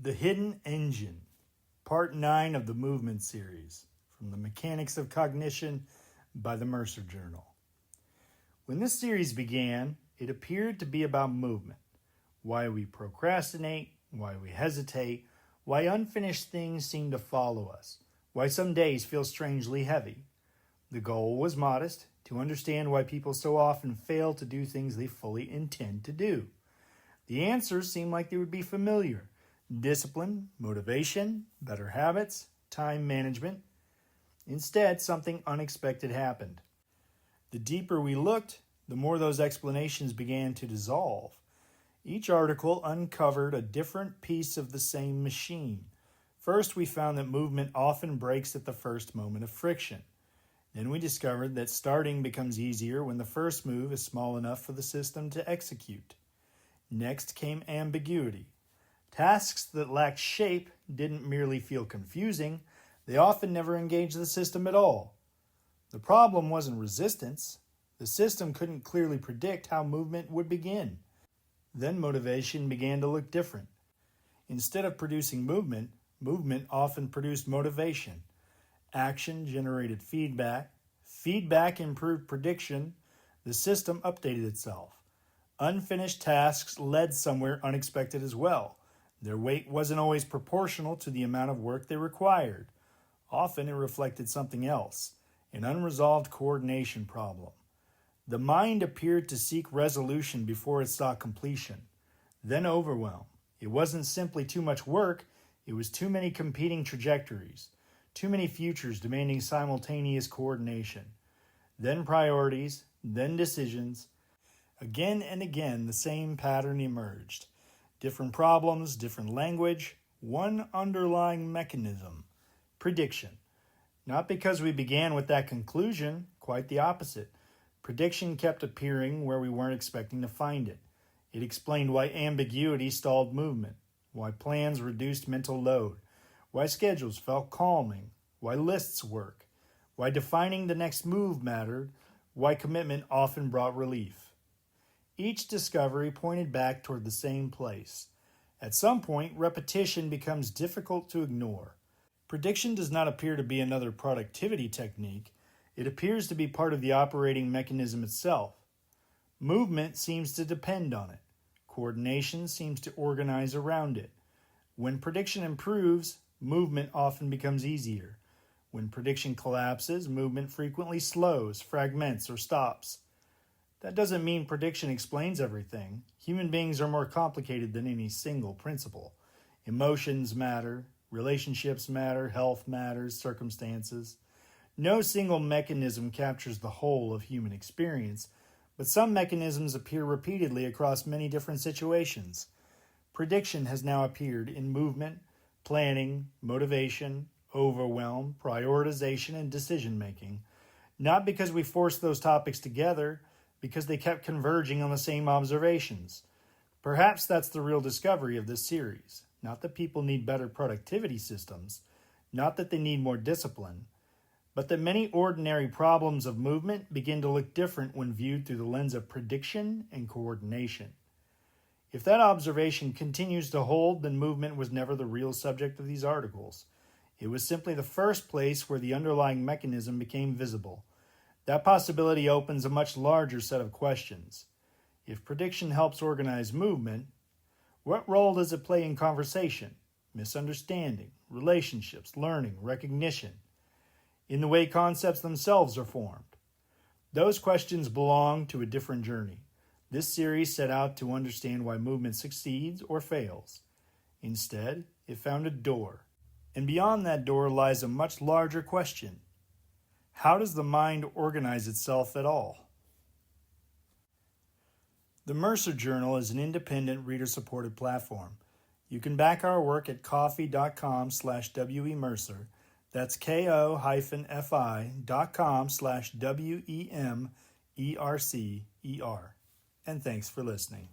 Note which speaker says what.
Speaker 1: The Hidden Engine, Part 9 of the Movement Series, from the Mechanics of Cognition by the Mercer Journal. When this series began, it appeared to be about movement, why we procrastinate, why we hesitate, why unfinished things seem to follow us, why some days feel strangely heavy. The goal was modest, to understand why people so often fail to do things they fully intend to do. The answers seemed like they would be familiar: discipline, motivation, better habits, time management. Instead, something unexpected happened. The deeper we looked, the more those explanations began to dissolve. Each article uncovered a different piece of the same machine. First, we found that movement often breaks at the first moment of friction. Then we discovered that starting becomes easier when the first move is small enough for the system to execute. Next came ambiguity. Tasks that lacked shape didn't merely feel confusing, they often never engaged the system at all. The problem wasn't resistance. The system couldn't clearly predict how movement would begin. Then motivation began to look different. Instead of producing movement, movement often produced motivation. Action generated feedback. Feedback improved prediction. The system updated itself. Unfinished tasks led somewhere unexpected as well. Their weight wasn't always proportional to the amount of work they required. Often it reflected something else, an unresolved coordination problem. The mind appeared to seek resolution before it saw completion, then overwhelm. It wasn't simply too much work, it was too many competing trajectories, too many futures demanding simultaneous coordination. Then priorities, then decisions. Again and again, the same pattern emerged. Different problems, different language, one underlying mechanism: prediction. Not because we began with that conclusion, quite the opposite. Prediction kept appearing where we weren't expecting to find it. It explained why ambiguity stalled movement, why plans reduced mental load, why schedules felt calming, why lists work, why defining the next move mattered, why commitment often brought relief. Each discovery pointed back toward the same place. At some point, repetition becomes difficult to ignore. Prediction does not appear to be another productivity technique. It appears to be part of the operating mechanism itself. Movement seems to depend on it. Coordination seems to organize around it. When prediction improves, movement often becomes easier. When prediction collapses, movement frequently slows, fragments, or stops. That doesn't mean prediction explains everything. Human beings are more complicated than any single principle. Emotions matter, relationships matter, health matters, circumstances. No single mechanism captures the whole of human experience, but some mechanisms appear repeatedly across many different situations. Prediction has now appeared in movement, planning, motivation, overwhelm, prioritization, and decision-making. Not because we forced those topics together, because they kept converging on the same observations. Perhaps that's the real discovery of this series. Not that people need better productivity systems, not that they need more discipline, but that many ordinary problems of movement begin to look different when viewed through the lens of prediction and coordination. If that observation continues to hold, then movement was never the real subject of these articles. It was simply the first place where the underlying mechanism became visible. That possibility opens a much larger set of questions. If prediction helps organize movement, what role does it play in conversation, misunderstanding, relationships, learning, recognition, in the way concepts themselves are formed? Those questions belong to a different journey. This series set out to understand why movement succeeds or fails. Instead, it found a door. And beyond that door lies a much larger question. How does the mind organize itself at all? The Mercer Journal is an independent, reader-supported platform. You can back our work at ko-fi.com/wemercer. That's ko-fi.com/wemercer. And thanks for listening.